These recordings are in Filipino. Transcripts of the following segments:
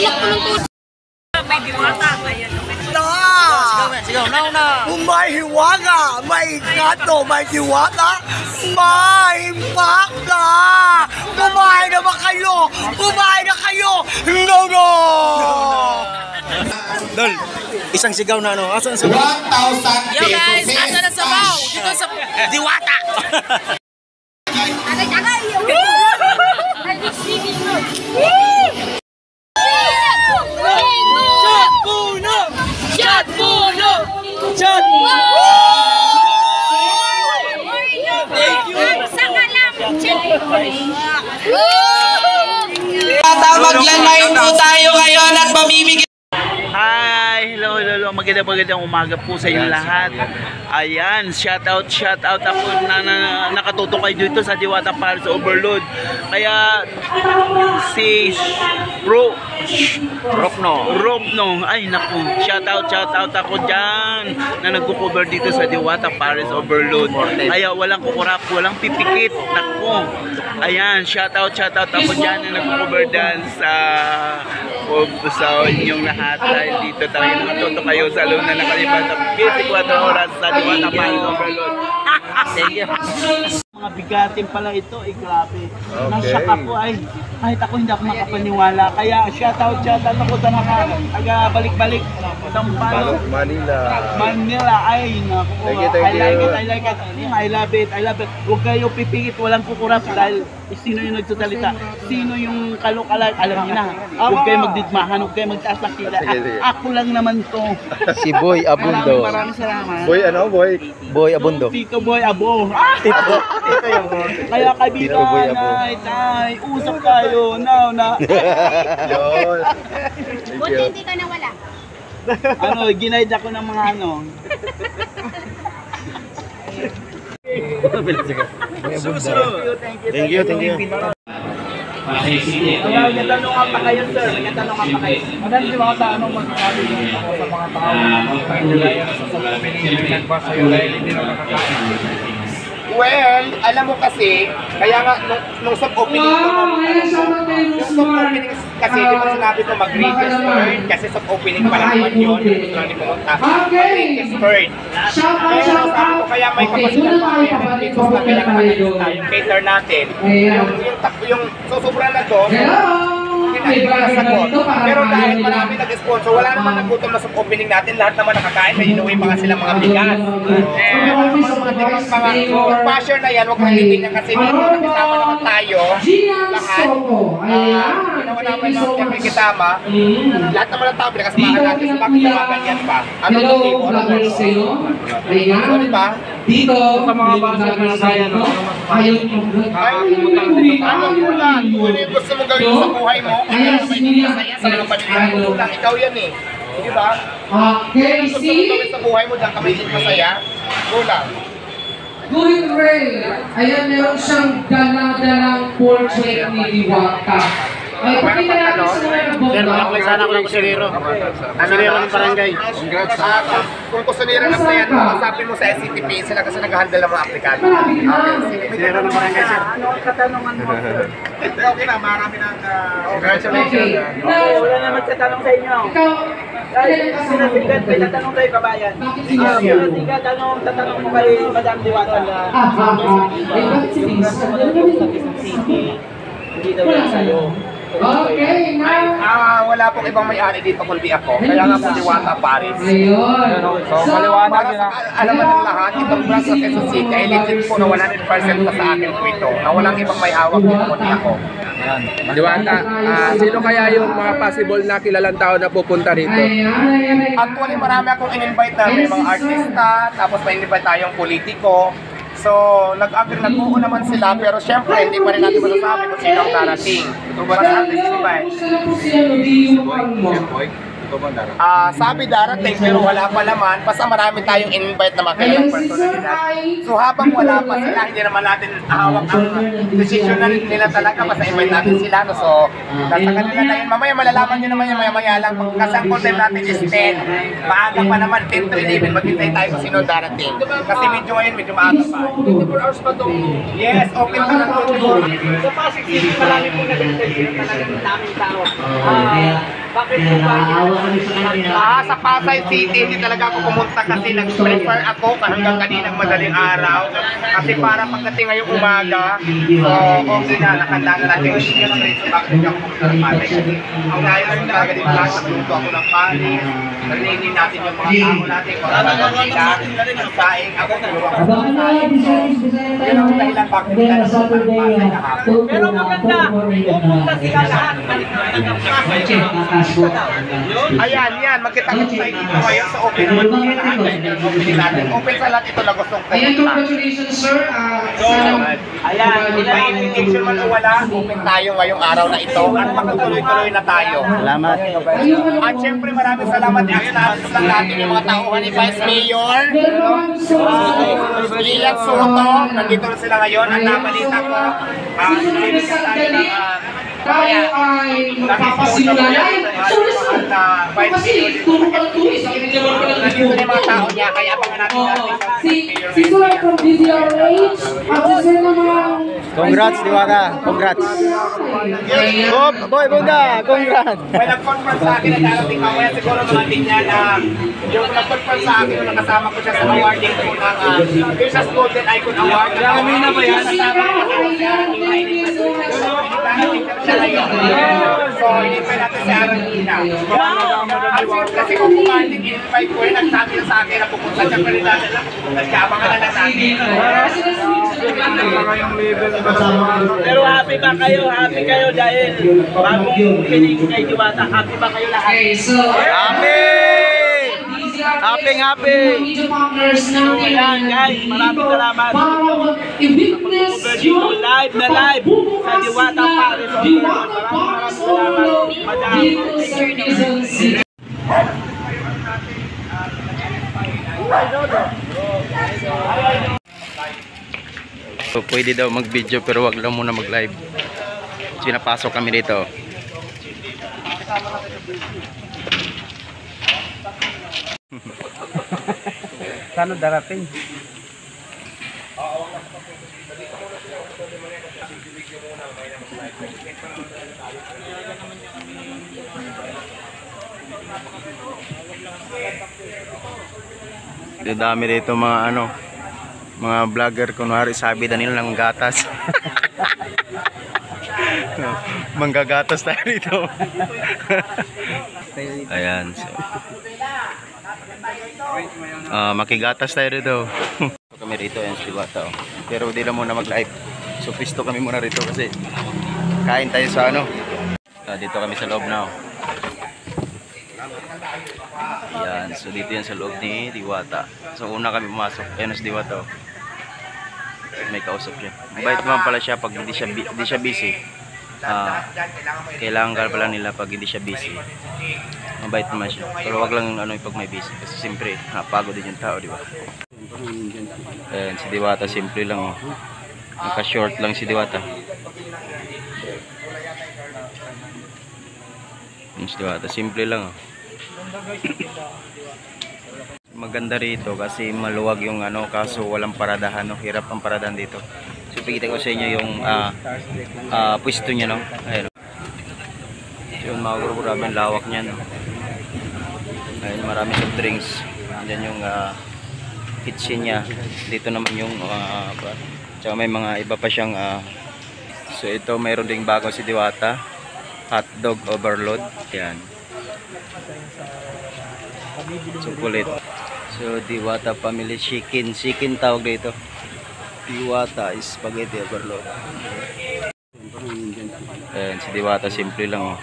Iyak po ng puso. May diwata. Sigaw, na. May hiwaga, may kanto, may diwata, may impakta. Kumain na ba kayo? Kumain na kayo? No! Dol, isang sigaw na ano. Asan sa 1,000 Yo guys, asa na sabaw? Dito sa diwata. Agay! Shot puno! Thank you! Saka lang! Magla-live po tayo ngayon at mamimigay. Hi! Hello! Magandang umaga po sa inyong lahat. Ayan, shout out ako na nakatuto kayo dito sa Diwata Paris Overload. Kaya si Ropno, ay naku, shout out ako dyan na nagko-cover dito sa Diwata Paris Overload. Kaya walang kukurap, walang pipikit, naku. Ayan, shout out ako dyan na nagko-cover dyan sa inyong lahat. Dahil dito tayo nakatuto kayo sa loob na nakalipas na 24 oras sa Diwata Paris Overload. Thank you. Mga bigatin pala ito, grabe. Nasyak ako kahit ako hindi ako makapaniwala. Kaya shout out ako sa mga taga-balik-balik. Sampalo, Manila, ay naku. I like it. I love it. Huwag kayo pipigit, walang kukurap dahil sino yung nagsasalita, sino yung kalukalan, alam niyo na. Huwag kayo magdidmahan, huwag kayo magtaas na kila. Ako lang naman to. Si Boy Abundo. Maraming salamat. Boy Abundo. Tito Boy Abo. Kaya kaibigan, tay, usap tayo. Now na. Buti hindi ka nawala. Ginaid ako ng mga Thank you. Nagtatanungan pa kayo, sir. Madami di mga tanong magkakabi ako sa mga tao. Nagbasa yun dahil hindi na nakakain. Well, alam mo kasi, kaya nga, nung soft opening yung soft opening kasi, di ba sinabi ko mag-registered, kasi soft opening pa lang naman yun, hindi pumunta, mag-registered. Kaya sabi ko, kaya may kapasitan pa, kaya pesos na kailangan natin yung cater natin. Yung susubra na doon, hindi pa nasagot. Pero dahil marami nag-sponsor, wala naman nagutom na soft opening natin, lahat naman nakakain, may inuwi pa nga silang mga bigas. Mga basher na yan, huwag mong titignan kasi dito nakisama naman tayo lahat. Ginawa naman lang yung may kisama. Lahat naman ng tao pinakasamahan natin. So bakit naman ganyan pa? Ano ba? Dito sa mga basher na kaya Ano mo lang? Kung ano yung gusto mo gawin sa buhay mo, kaya naman yung masaya sa mga pamilya mo lang. Ikaw yan eh. Di ba? Kung gusto mo gawin sa buhay mo lang, kamay masaya, go lang. Going Ray, ayan, meron siyang dala-dalang portrait ni Diwata. Ay, pakita natin sa mga nagbongga. Sir, makakulit sana ako ng kusinero. Kusinero ng barangay. Kung kusinero na yan, masapin mo sa SCTP sila kasi nag-handle ng mga aplikante. Kusinero ng barangay, sir. Ano ang katanungan mo, sir? Okay na, marami ng Okay. Wala na magtatanong sa inyo. Ikaw, Sinasigat, may tatanong kayo, kabayan. Sinasigat, tatanong mo kay Madam Diwata na bakit si Vince? hindi daw yan sa'yo. Okay, now. Wala pong ibang may-ari dito kundi ako. Kaya nga po Diwata Paris. Ayun. So, maliwanag yun. Alam mo ng lahat, itong branch sa Quezon City ay legit po na 100% pa sa akin po ito. Na walang ibang may hawak dito kundi ako. Diwata, sino kaya yung mga possible na kilalang tao na pupunta rito? Actually, marami akong in-invite na may mga artista, tapos may invite tayong politiko. So, nag-agree naman sila, pero syempre, hindi pa rin natin masasabi kung sino ang darating. Mas artist ba sabi darating, pero wala pa naman. Basta marami tayong invite na makilang personalidad. So, habang wala pa sila, hindi naman natin hawak ang decision nila talaga. Basta invite natin sila. No? So, nasa kanila na yun. Mamaya malalaman nyo naman yung maya lang. Kasi ang content natin is 10. Maaga pa naman, 10 to 11. Maghintay tayo kung sino darating. Kasi medyo ngayon, medyo maaga pa. 24 hours pa to. Yes, open pa ng 24. Sa Pasig City, marami po nag-intention talagang daming tao. Sa Pasay City, hindi talaga ako pumunta kasi nag-prepare ako hanggang kaninang madaling araw. Kasi para pagdating ngayong umaga, so okay na, nakanda na natin yung shield rate. So bakit hindi ako pumunta ng Pasay? Kasi ang nayos ko talaga dito lahat, nagluto ako ng panis, nalinin natin yung mga tao natin, kung ano nila, nagsaing ako, tulungan ko ng panis. So, yun ang dahilan bakit nila nasupan ng Pasay kahapon. Pero maganda, pupunta sila lahat. Ayan, yan, magkita-kita tayo dito ngayon sa open naman din natin. Open sa lahat ito na gustong Ayan, pumunta. congratulations, sir. Ayan, may invitation man o wala, open tayo ngayong araw na ito at magtutuloy-tuloy na tayo. Salamat. At syempre maraming salamat din sa lang natin yung mga tauhan ni Vice Mayor. Lian Soto, nandito na sila ngayon at nabalita ko. Bibigyan tayo ng tayo ay magpapasimula na. Sorry, sir. Kasi turo ka ng tuwis. Nandito na yung mga tao niya, kaya abangan natin natin. Si Sir from DZRH, at si Sir naman. Congrats, Diwata. Congrats. Oh, boy, Buda. Congrats. May nag-confirm sa akin na darating mamaya siguro mga tingnan na yung nag-confirm sa akin nung nakasama ko siya sa awarding ko ng Fiercest Golden Icon Award. Kami na ba yan? So, inipay natin si Arangina. Kasi kung pumating, inipay ko rin, nagsabi na sa akin na pupunta siya, pero natin lang pupunta siya, abangan na lang natin. Pero happy ba kayo? Happy kayo dahil bagong pinig kay Diwata. Happy ba kayo lahat? Okay, so. Happy! Happy, happy! Ayan guys, maraming salamat. Para i-witness yung Live na live sa Diwata Paris. Maraming salamat. Madam. dito sa Quezon City. So, pwede daw mag-video pero wag lang muna mag-live. Pinapasok kami dito. Saan darating? Dami dito mga ano, mga vlogger, kunwari sabi na nila ng gatas. Manggagatas tayo dito. Ayan, so makigatas tayo dito. Kami rito, yan si Diwata, oh. Pero di na muna mag-live. So pisto kami muna rito kasi kain tayo sa ano. Dito kami sa loob na, oh. Yan, so dito yan sa loob ni Diwata. So una kami pumasok, ayun si Diwata, oh. May kausap siya. Mabait naman pala siya pag hindi siya busy. Kailangan ka pala nila pag hindi siya busy. Mabait naman siya. Pero wag lang ano pag may busy kasi siyempre napagod din yung tao, di ba? Ayan, si Diwata simple lang, oh. Naka-short lang si Diwata. Si Diwata simple lang, oh. Maganda rito kasi maluwag yung ano, kaso walang paradahan, no? Hirap ang paradahan dito. So pagkita ko sa inyo yung pwesto niya, no? Ayun, no? Yun mga grupo, grabe ang lawak niya, no? Ayun, marami soft drinks. Diyan yung kitchen niya. Dito naman yung tsaka may mga iba pa siyang so ito mayroon ding bago si Diwata, hotdog overload. Yan, chocolate. So Diwata family chicken tawag dito. Diwata spaghetti overload. Ayan, si Diwata simple lang, oh.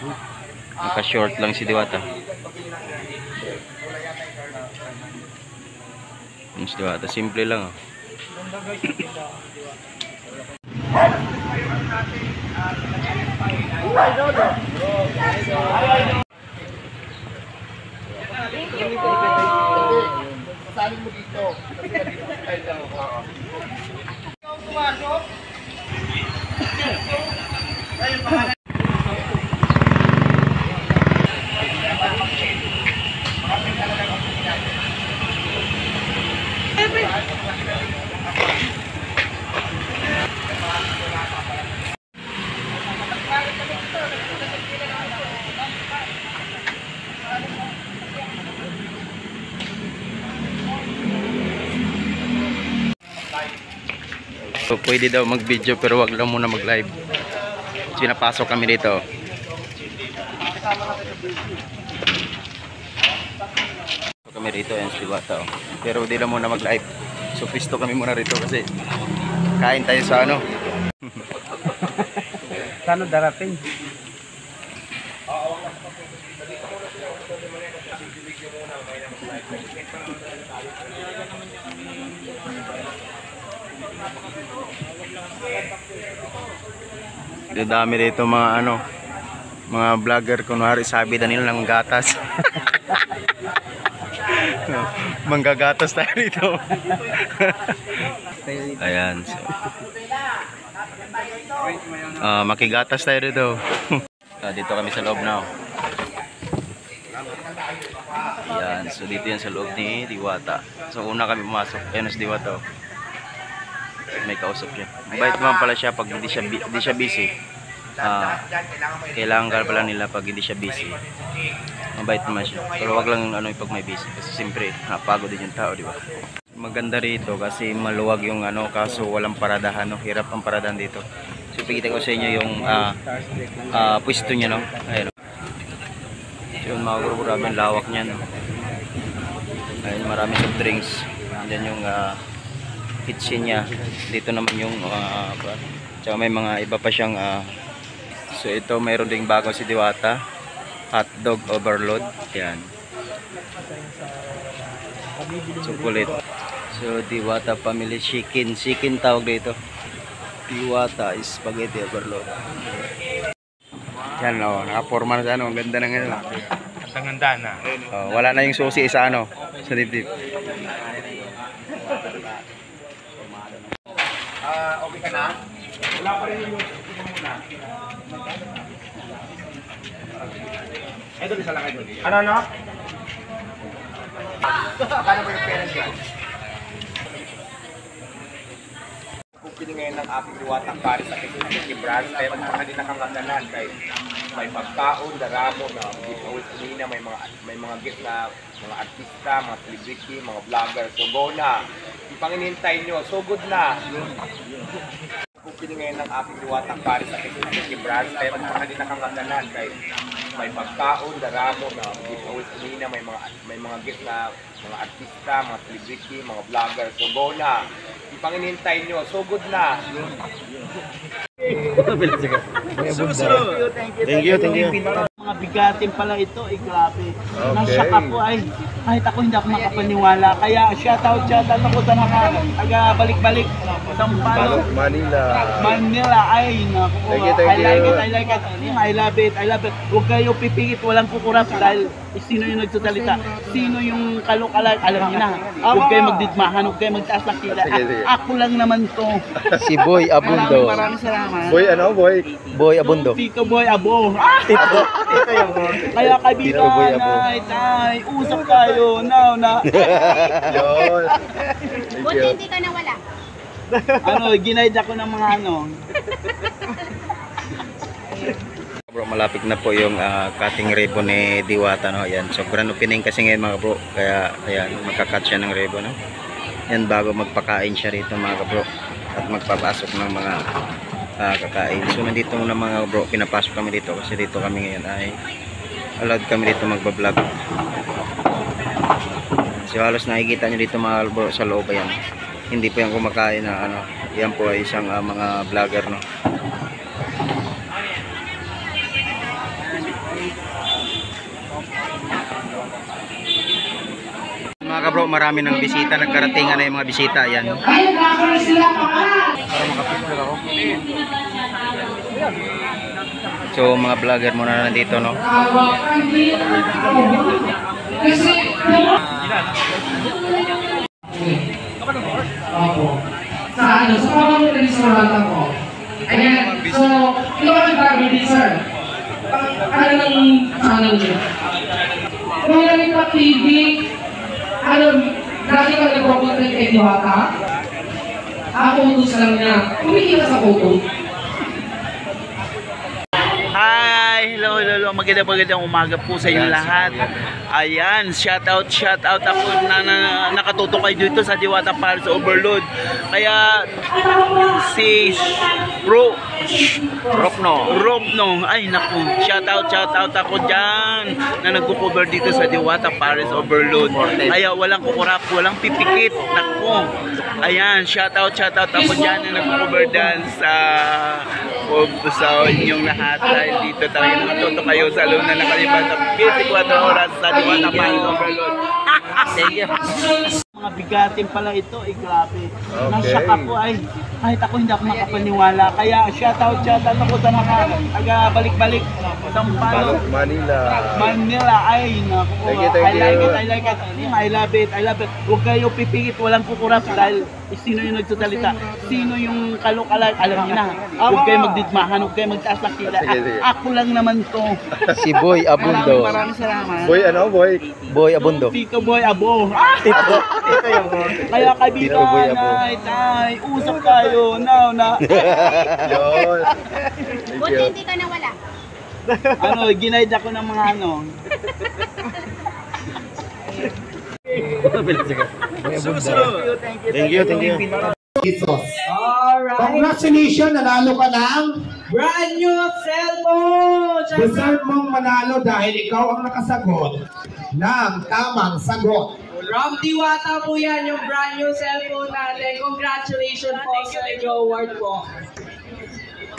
Naka-short lang si Diwata. Si Diwata simple lang, oh. Sasalin mo dito. So pwede daw mag-video pero wag lang muna mag-live. Pinapasok kami dito. Kami rito yan sa Diwata. Pero di lang muna mag-live. So pisto kami muna rito kasi kain tayo sa ano. Saan darating? Dami dito mga ano, mga vlogger, kunwari sabi na nila ng gatas. Manggagatas tayo dito. Ayan. So, makigatas tayo dito. Dito kami sa loob na. Ayan. So dito yan sa loob ni Diwata. So una kami pumasok. Ayan sa Diwata. May kausap siya. Mabait naman pala siya pag hindi siya busy. Kailangan ka pala nila pag hindi siya busy. Mabait naman siya. Pero wag lang ano pag may busy kasi siyempre napagod din yung tao, di ba? Maganda rito kasi maluwag yung ano, kaso walang paradahan, no? Hirap ang paradahan dito. So ipikita ko sa inyo yung pwesto niya, no? Ayun. Yun mga grupo, maraming lawak niyan, no? Ayun, maraming soft drinks. Diyan yung kitchen niya. Dito naman yung tsaka may mga iba pa siyang so ito mayroon ding bago si Diwata, hotdog overload. Yan, chocolate. So Diwata family chicken tawag dito. Diwata spaghetti overload. Yan o, nakaporma na sa ano. Ang ganda na ngayon. Ang ganda na. Wala na yung susi sa ano, sa dibdib. Okay ka na? Wala pa rin yung muna. Ito isa lang kayo. Ano? Kano ba yung pera siya? Pupili ngayon ng aking Diwatang Paris sa Kisuki branch. Kaya mga din nakangagalan kay may pagkaon, daramo na giveaway kanina, may mga gift na mga artista, mga celebrity, mga vlogger. So go na. Yung panginihintay nyo, so good na. Pupili ngayon ng aking Diwatang Paris sa Kisuki branch. Kaya mga din nakangagalan kay may pagkaon, daramo na giveaway kanina, may mga gift na mga artista, mga celebrity, mga vlogger. So go na. Yung panginihintay nyo, so good na. Thank you. Mga bigatin pala ito, grabe. Nasyak ako kahit ako hindi ako makapaniwala. Kaya shoutout ako sa balik-balik Sampalo, Manila. Ay, naku. I like it. I love it. Huwag kayo pipigit, walang kukurap dahil sino yung nagsasalita, sino yung kalok-alak, alam niyo na. Huwag kayo magdidmahan, huwag kayo magtaas ng tila. Ako lang naman to. Si Boy Abundo. Maraming salamat. Boy ano, Boy? Boy Abundo. Tito Boy Abo. Tito yung Kaya kaibigan, tay, usap tayo. Now na. Yun. Buti hindi ka nawala. Ginaid ako ng mga Bro, malapit na po yung cutting ribbon ni Diwata, no? Ayan, so grand opening kasi ngayon mga bro. Kaya ayan, magka-cut siya ng ribbon, no? Yan bago magpakain siya rito mga bro. At magpapasok ng mga kakain. So nandito muna mga bro, pinapasok kami dito kasi dito kami ngayon ay allowed kami dito magbablog. So halos nakikita nyo dito mga bro sa loob. Ayan, hindi po yan kumakain na ano, yan po ay isang mga vlogger, no? Mga kabro, marami ng bisita, nagkarating na yung mga bisita. Ayan, so mga vlogger muna na nandito, no? Sa pamamagitan ko. Ayan, so, ito ang gagawin, sir. Ano ng channel niyo? Kung yan pa TV, dati ka nagpapunta kay Diwata? Utos lang niya. Kumikita sa photo. Hi! hello. Magandang umaga po sa inyo lahat. Ayan, shout out ako na nakatutok kayo dito sa Diwata Palace Overload. Kaya si Ropno, ay naku, shout out ako dyan na nagko-cover dito sa Diwata Palace Overload. Kaya walang kukurap, walang pipikit. Naku, ayan, shout out ako dyan na nagko-cover dyan sa inyong lahat. Dahil dito talaga nakatutok kayo sa loob na nakalimutan 24 oras sa Diwata Palace Overload. Thank you. Mga bigatin pala ito, grabe. Nasyak ako, kahit ako hindi ako makapaniwala. Kaya shout out ako sa balik-balik sa Manila. Ay, naku. I like it. I love it. Huwag kayo pipigit, walang kukurap dahil sino yung nagsasalita, sino yung kalukalan, alam niyo na. Huwag kayo magdidmahan, huwag kayo magtaas ng kita. Ako lang naman to. Si Boy Abundo. Maraming salamat. Boy Abundo. Tito Boy Abo. Kaya kaibigan, tay, usap tayo. Now na. Buti hindi ka nawala. Ginaid ako ng mga Thank you. Alright. Congratulations, nanalo ka ng Brand new cellphone! deserve mong manalo dahil ikaw ang nakasagot ng tamang sagot. From Diwata po yan, yung brand new cellphone natin. Congratulations po sa inyo award po.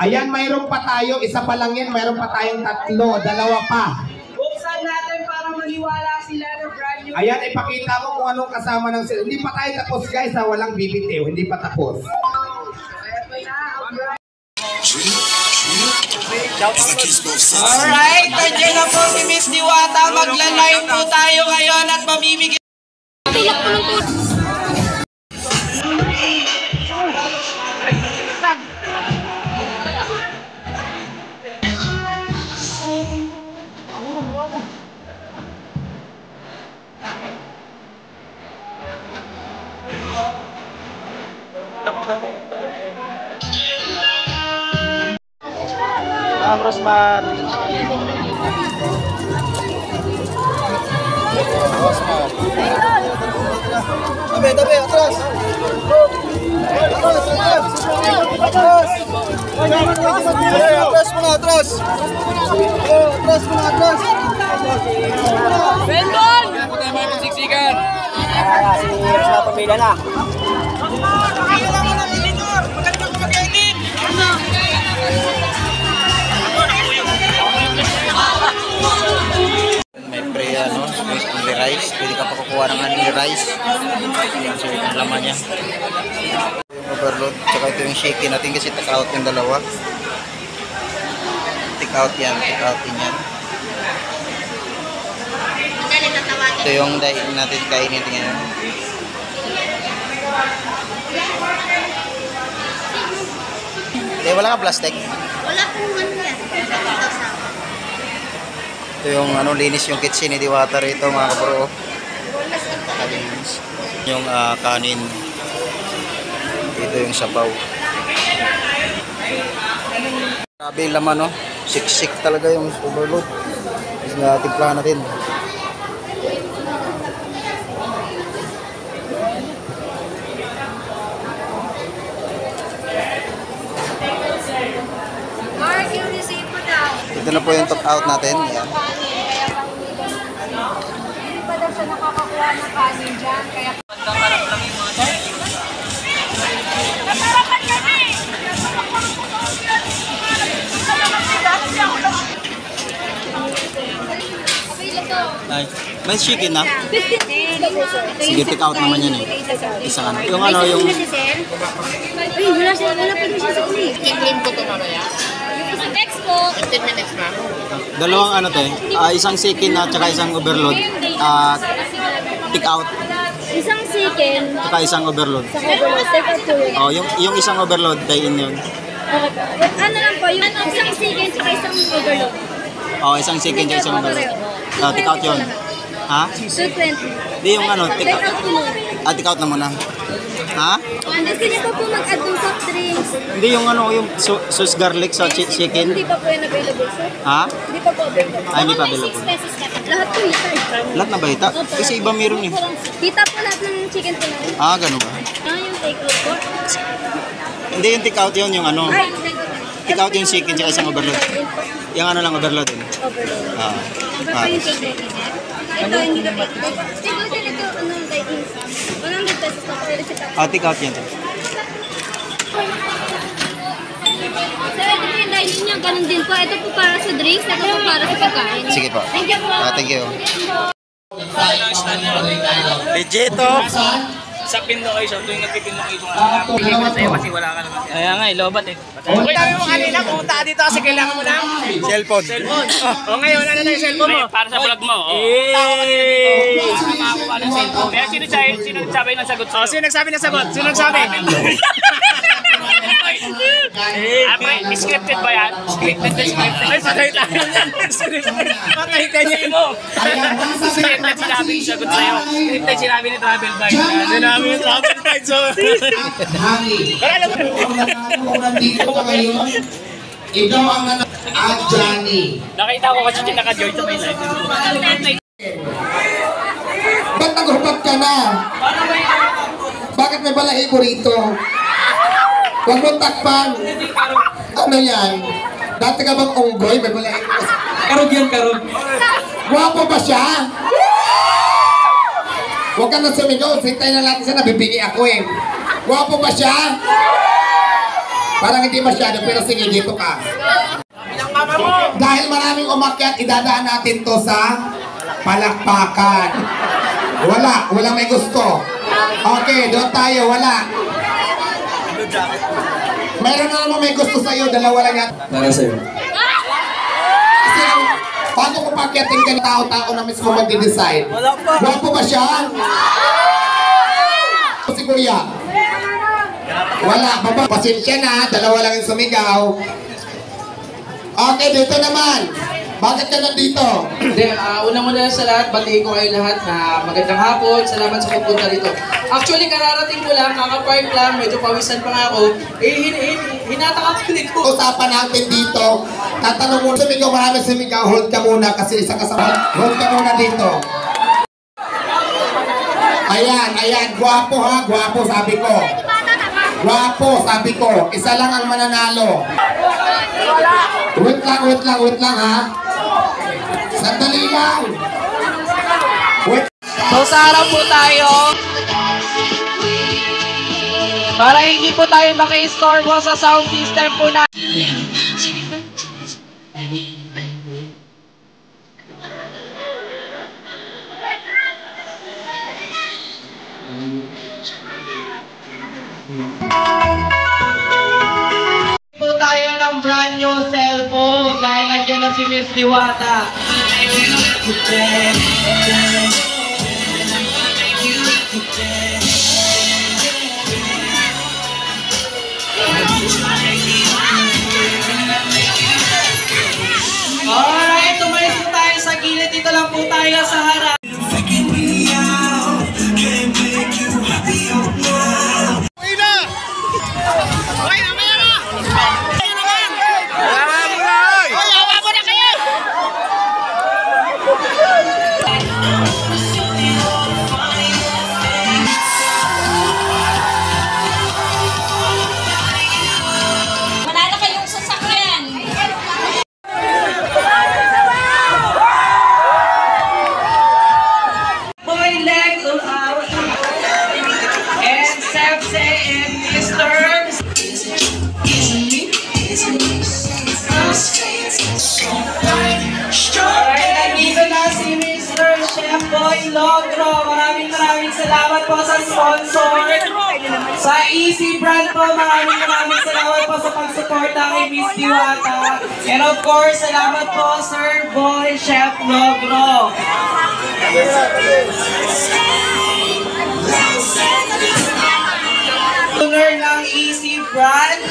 Ayan, mayroon pa tayo. Isa pa lang yan. Mayroon pa tayong tatlo. Dalawa pa. Buksan natin para maniwala sila ng brand new. Ayan, ipakita mo kung anong kasama ng cellphone. Hindi pa tayo tapos, guys. Walang bibitiw. Hindi pa tapos. Alright, nandiyan na po si Miss Diwata. Magla-live po tayo ngayon at mamimigay. Rosmar. Tabi, atras. Atras muna. Bendon! Siksikan. Sa pamilya na. May pre only rice. Pwede ka pa kukuha ng only rice. So yung laman niya. Yung overload. Tsaka ito yung shaky natin kasi take out yung dalawa. Take out din yan. Ito yung daing natin kainin ngayon. Wala ka plastic? Wala pong yan. Ito yung linis yung kitchen ni Diwata rito mga kabro. Yung kanin. Ito yung sabaw. Grabe yung laman Siksik talaga yung overload. Timpla natin. Mark, yung receipt mo daw. Ito na po yung top out natin. Yan. Hindi pa daw siya nakakakuha ng kanin dyan. Kaya Ay, may chicken na? Sige, take out naman yan Isang Yung yung... Ay, wala pa siya sa uli. I-clean ko ito mamaya. Yung isang text po. 15 minutes na. Dalawang isang chicken at saka isang overload. Take out. Isang chicken. Saka isang overload. Take out po yun. Oh, yung isang overload, tie in yun. Okay po. Ano lang po, yung isang chicken saka isang overload. Oh, isang chicken at isang overload. Take out yun. Ha? 220. Di yung take Take out po muna. Take out na muna. Ha? Gusto niyo pa po mag-add ng soft drinks? Hindi yung ano, yung sauce garlic sa chicken. Hindi pa po yan available, sir. Ha? Hindi pa po available. Ay, hindi pa Baka may available. 6 pesos na. Lahat po hita. Lahat na ba hita? Opo, Kasi iba meron eh. Hita po lahat ng chicken po namin. Ah, ganun ba? Yung take out po. Hindi yung take out yun, yung ano. Ay, take out. Take out yung chicken tsaka isang overload. Yung ano lang, overload din. Overload. Ah. Number po yung take out. Ito, hindi na po. Ito, like, 100 pesos na po. Take out yan. Sir, ito po yung dining niya. Ganun din po. Ito po para sa drinks. Ito po para sa pagkain. Sige po. Thank you po. Thank you. Legit oh. Sa pinlocation, tuwing nagpipinlocation ka, pilihan sa'yo kasi wala ka naman. Kaya nga, lobat eh. Kung dami mo kanina, pumunta dito kasi kailangan mo ng Cellphone. O ngayon, ano na yung cellphone mo? Para sa vlog mo. Makakuha ng cellphone. Kaya sino nagsabi ng sagot sa'yo? Sino nagsabi ng sagot? Sino nagsabi? Scripted ba yan? Scripted na scripted. Ay, patay tayo yan. Patay ka niyan mo. Scripted sinabi yung sagot sa'yo. Scripted sinabi ni Travel Bike. Sinabi yung travel fight. So, Pero alam mo, kung nandito ka ngayon, ikaw ang Johnny. Nakita ko kasi siya naka-join sa may live. Ba't naghubad ka na? Bakit may balahibo rito? Huwag mo takpan. Ano yan? Dati ka bang unggoy? May balahibo ka. Karog yan, karog. Guwapo ba siya? Huwag ka na sumigaw. Sintay na natin siya. Nabibigi ako eh. Guwapo ba siya? Parang hindi masyado, pero sige, dito ka. Dahil maraming umakyat, idadaan natin to sa palakpakan. Wala may gusto. Okay, doon tayo, wala. Mayroon na naman may gusto sa'yo, dalawa lang yan. Para sa'yo. Kasi paano kung pakyatin ka ng tao-tao na mismo mag-decide? Guwapo ba siya? Si Kuya? Wala, baba. Pasensya na, dalawa lang yung sumigaw. Okay, dito naman. Bakit ka nandito? Una-muna sa lahat, batiin ko kayo lahat na magandang hapon. Salamat sa pagpunta rito. Actually, kararating ko lang, kaka-park lang, medyo pawisan pa nga ako. Hinatak ako nito. Usapan natin dito. Tatanong mo, sumigaw, marami sumigaw. Hold ka muna kasi isa kasama. Hold ka muna dito. Ayan, guwapo ha, guwapo sabi ko. Guwapo sabi ko. Isa lang ang mananalo. Wait lang ha. Sandali lang. Wait. So sa harap po tayo. Para hindi po tayo maki-istorbo sa sound system po na. Po tayo ng brand new cellphone dahil nandiyan na si Miss Diwata. Alright, tumalis po tayo sa gilid. Dito lang po tayo sa harap. Maraming salamat po sa sponsor. Sa Easy Brand po, maraming salamat po sa pagsuporta kay Miss Diwata. And of course, salamat po Sir Boy Chef Logro. Owner ng Easy Brand,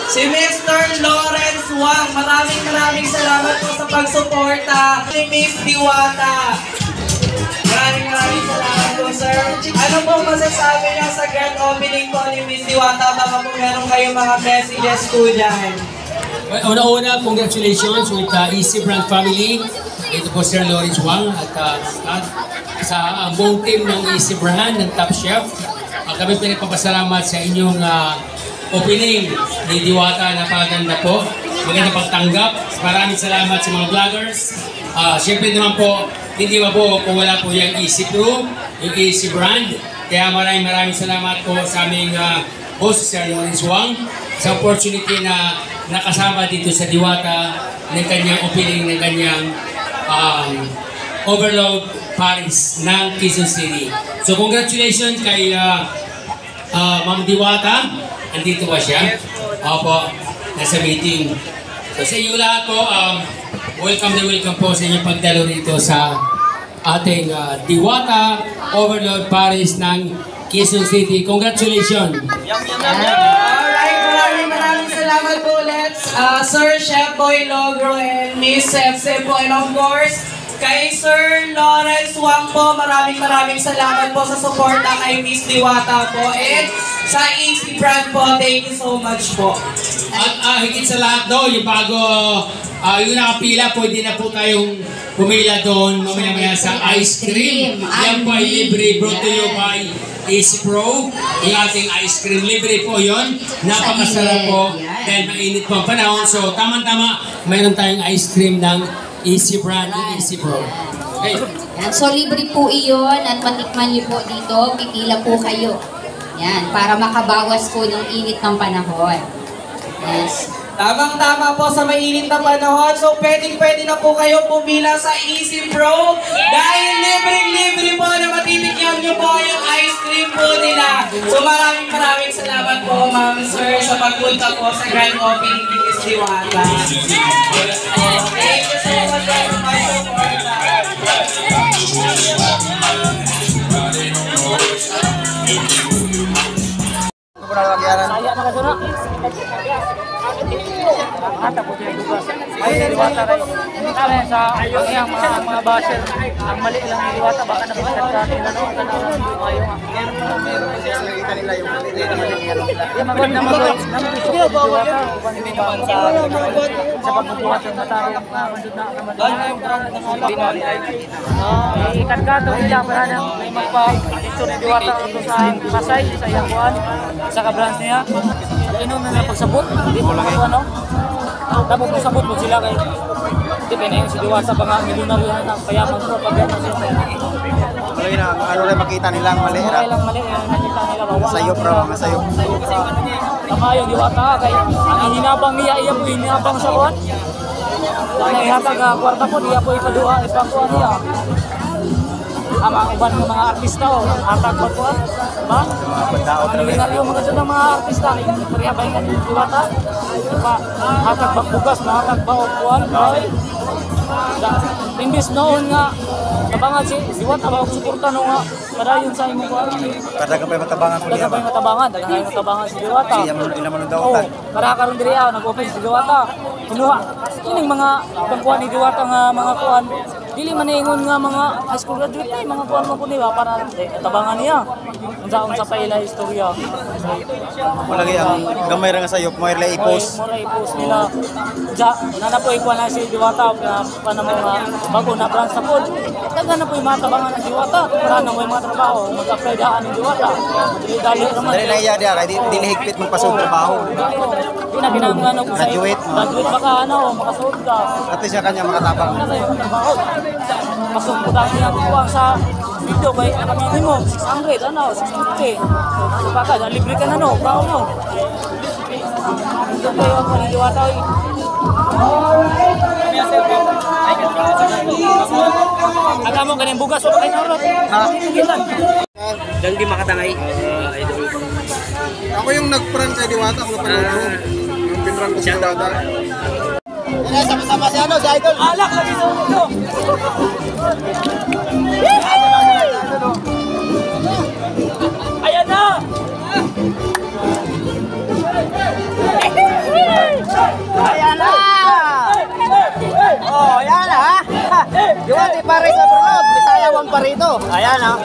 si Mr. Lawrence Wang. Maraming salamat po sa pagsuporta kay Miss Diwata. Maraming salamat po sir. Ano po masasabi niyo sa grand opening po ni Miss Diwata? Baka po meron kayong mga messages po dyan. Well, una-una, congratulations with Easy Brand Family. Ito po Sir Lawrence Wang at sa buong team ng Easy Brand, ng Top Chef. Kami pinagpapasalamat sa inyong opening ni Diwata. Napaganda po. Maganda pagtanggap. Maraming salamat sa mga vloggers. Siyempre naman po, hindi ba po kung wala po yung Easy Crew, yung Easy Brand. Kaya maraming salamat po sa aming boss, Sir Lawrence Wang, sa opportunity na nakasama dito sa Diwata ng kanyang opening ng kanyang Overload Paris ng Quezon City. So congratulations kay Ma'am Diwata. Andito ba siya? Opo, nasa meeting. So sa inyo lahat po, welcome po sa inyong pagdalo rito sa ating Diwata Overload Paris ng Quezon City. Congratulations! Maraming salamat po ulit, Sir Chef Boy Logro and Miss Sepse po. And of course, kay Sir Lawrence Wang po, maraming salamat po sa suporta kay Miss Diwata po. And sa Easy Brand po, thank you so much po. At higit sa lahat do, yung bago, yung nakapila, pwede na po tayong pumila doon mamaya sa ice cream. Yan po ay libre, brought to you by Easy Pro. Yung ating ice cream, libre po yun. Napakasarap po dahil mainit po ang panahon. So tama-tama, mayroon tayong ice cream ng Easy Brand and Easy Pro. Okay. Yan. So, libre po iyon at matikman niyo po dito. Pipila po kayo. Yan, para makabawas po ng init ng panahon. Yes. Tamang-tama po sa mainit na panahon. So, pwede na po kayo pumila sa Easy Pro. Dahil libre-libre po na matitikyan nyo po yung ice cream po nila. So, maraming salamat po, Ma'am Sir, sa pagpunta po sa grand opening ni Miss Diwata. Thank you so much for my support. Saya na kasuna. Tapos yung dugas. May Diwata rin. Kami sa mga basher, ang mali lang ni Diwata, baka nabasag sa atin. Yung maganda mag-wait. Sige, Diwata. Sa pagbubuhat ng matao. Ikat-kato nila para na may magpa-dito ni Diwata sa Pasay, sa Yakuan, sa ka-branch niya. Inom na pagsabot, hindi mo lang ano. Tapos pagsabot mo sila kay depende yung si Diwata pa nga milyonaryo na payaman ko pag yan siya. Mali na, ano rin makita nila ang mali. Mali, nakita nila ba? Sayop raw, masayop. Tama yung Diwata kaya ang hinabang niya iya po hinabang sa kuwan. Dahil ihatag kwarta po, diya po ipaduha, ipakuha niya. Ang mga uban ng mga artista o hatag ba po? Diba? Yung mga sunang mga artista, pariyabay ka ng Diwata. Hatag ba bugas, hatag ba o kuwan? Imbis noon nga, nabangan si Diwata ba suporta no nga padayon sa imong kuwan. Kadagan pa matabangan ko niya ba? Dagan matabangan si Diwata. Ilan mo nung daw utan? Para karon diri nag-open si Diwata. Kunuha kining mga pagkuan ni Diwata nga mga kuan dili man ingon nga mga high school graduate ay mga kuan mo ko niya para tabangan niya. Unsa pa ila istorya. Wala ang gamay ra nga sayop mo ila i-post. Mo i-post nila. Nana po ikuan na si Diwata para mo nga bago na branch sa pod. Daghan na po yung mga tabangan ng Diwata para na may mga trabaho, mag-apply daan ng Diwata. Dili naman. Dali na iya dia kay dili higpit magpasud trabaho. Di na kinahanglan og graduate baka makasud ka. At siya kanya makatabang. Pasok po dahil nagkukuha sa video kay kami mo 600 ano 650 so baka libre ka na no bao no ito po yung paniliwata aga mo ganyan bugas o kayo naurot Dang di makatangay. Ako yung nag-prank kay Diwata, ako napanood ko. Yung pinrank ko si Diwata. Sama-sama si ano, si Idol. alak lagi sa ulo ayan na Ayan na! Oh, ayan na ha! Diwata Paris Overload, Bisaya Wang Parito. Ayan ha!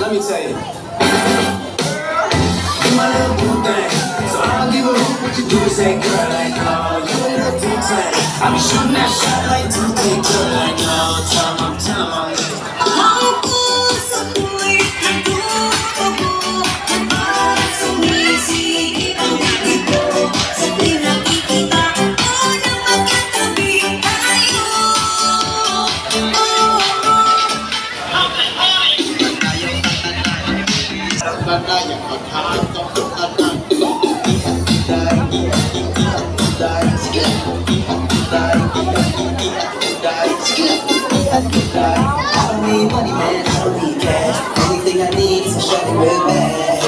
Let me tell you. You my little boo thing, so I don't give a hoot what you do. Say, girl, like, oh, you a little too tight. I be shooting that shot like 2K, girl, like, oh, tell 'em I'm lit. I don't need money, man, I don't need cash. Anything I need is a shot real bad.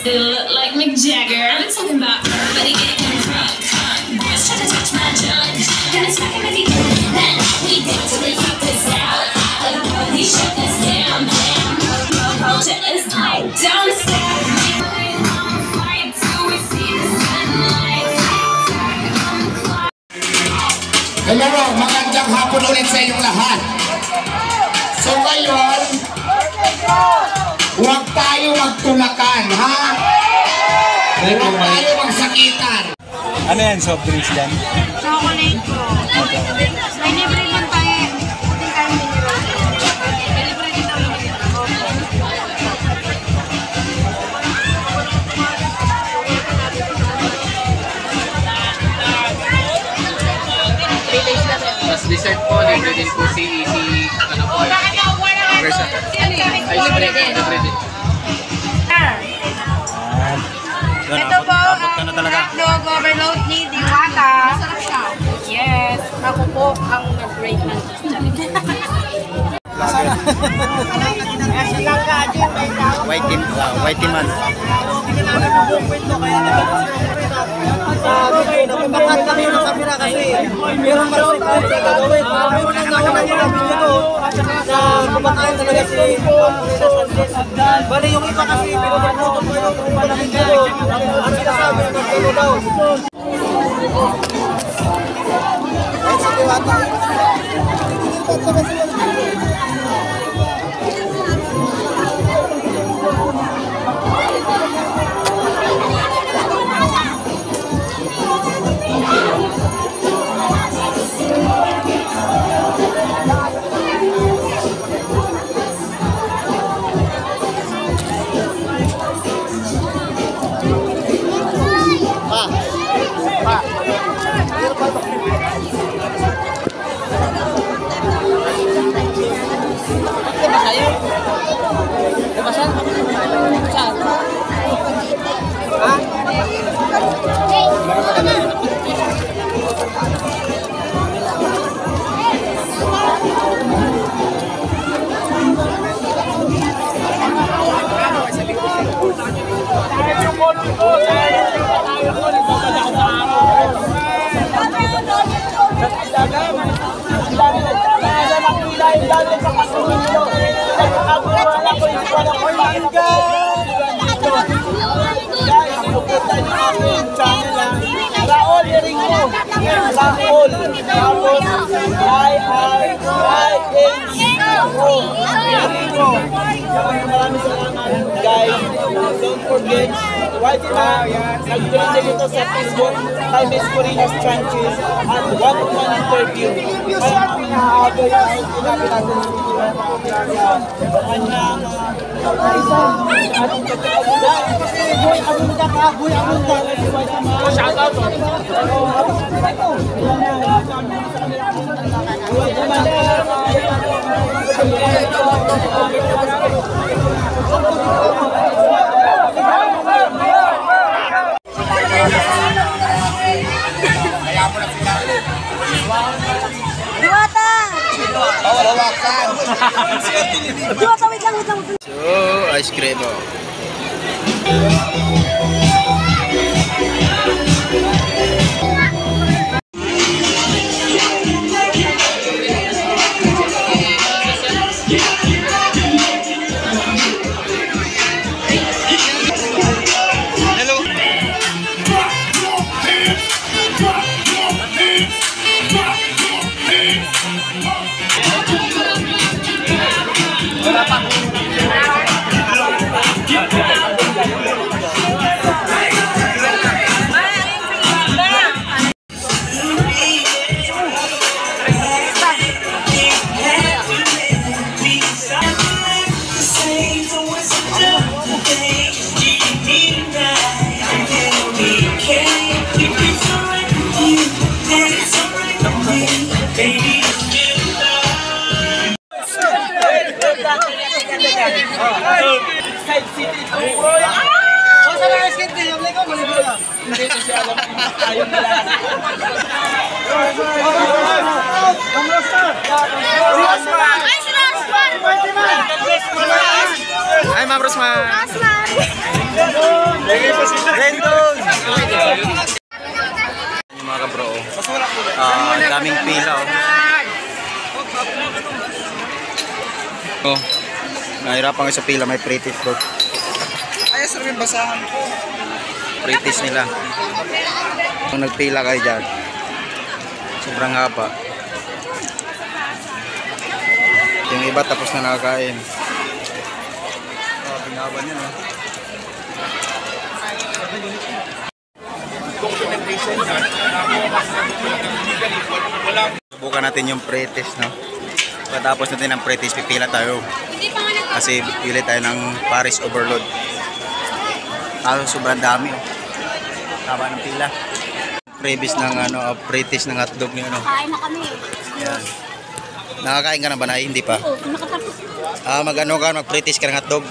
They look like Mick Jagger. I'm talking about everybody getting drunk. Boys try to touch my junk. Gonna smack him if he can. Then we dig till they kick us out. The police shut us down. Damn, culture is like down the step. Fight till we see the sunlight. Hello, magandang hapon ulit sa inyong lahat. So ngayon, huwag tayo magtulakan, ha? Huwag tayo magsakitan. Ano yan, soft drinks yan? Chocolate po. May libre lang tayo. Hindi tayo mineral. May libre din tayo mineral. Mas dessert po, libre din po si ano po. Ay, libre din. Ito po ang hotdog overload ni Diwata. Masarap siya. Yes. Ako po ang nag-break ng Whitey man. Napabakat kami ng kamera kasi merong masunod sa gagawin. Unang-unang video ko sa kumakain talaga si bali yung iba kasi pinuputol ko yung malaking video. Ang sinasabi ng magtulo daw. Ay, sa Diwata. Maraming salamat, guys. Don't forget, nag-join din ito sa Facebook, kay Miss Corina's Trenches, at one-on-one interview. Kaya pinahaaboy ang pinapin natin sa kanyang ating pagkakagulan. Boy, abunda ka, boy, abunda. Shout out. Diwata! Hawakan! Diwata, wait lang. So, ice cream oh. Side city ito. Sa mga skate yung lego maligo lang. Hindi ko siya alam kung ayaw nila. Ay, Ma'am Rosman. Rendon. Mga kabro, daming pila oh. Nahirapan kayo sa pila, may pre-test bro. Ayos rin basahan ko. Pre-test nila. Kung nagpila kayo dyan, sobrang haba. Yung iba tapos na nakakain. Pinaba niya no. Subukan natin yung pre-test no. Pagkatapos natin ang pre-test, pipila tayo. Kasi pili tayo ng Paris Overload. Sobrang dami oh. Tama ng pila. Previous ng pre-test ng hotdog niyo no. Kain na kami. Yan. Nakakain ka na ba na? Hindi pa. Oo, nakatapos. Mag-pre-test ka ng hotdog.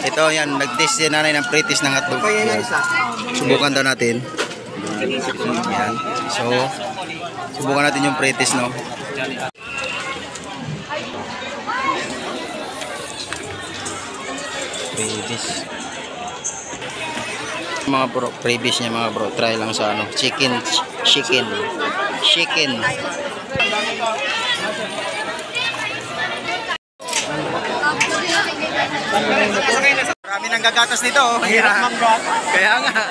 Ito yan, nag-test si nanay ng pre-test ng hotdog. Yan. Subukan daw natin. Yan. So, subukan natin yung pre-test no. Previous. Mga bro, previous niya mga bro, try lang sa chicken. Marami nang gagatas nito. Kaya nga.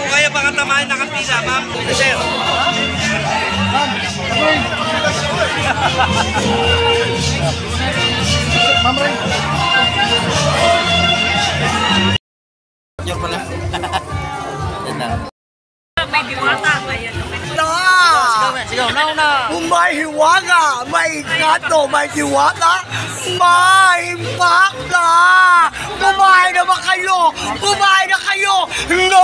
Kaya baka tamahin na kapila, ma'am. Sir. Ma'am Ray. Nyor pala. May diwata. Sigaw, na. May hiwaga, may gato, may diwata, may impakta. Kumain na ba kayo? Kumain na kayo? No!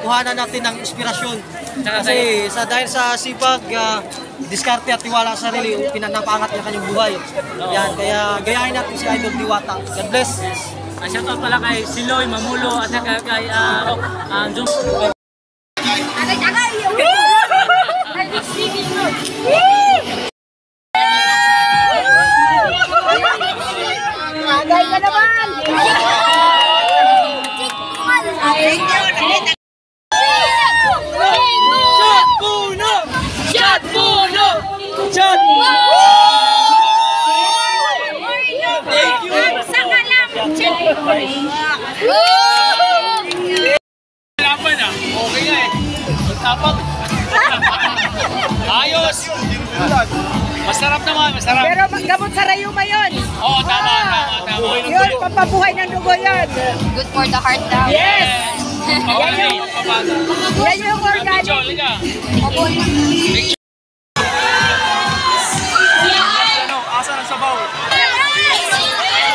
Kuhanan natin ng inspirasyon. Kasi dahil sa sipag, diskarte at tiwala sa sarili, pinapangat niya kanyang buhay. Yan, kaya gayahin natin si Idol Diwata. God bless. Shoutout pala kay Siloy Mamulo at saka kay Jung. Agay! Agay ka naman! Shot puno! guys. Laban ah. Okay nga eh. Tapang. Ayos. Masarap naman, masarap. Pero gamot sa rayuma yun. Oo, tama. Yun, pampabuhay ng dugo yun. Good for the heart daw. Yes! Yan yung organic. Liga.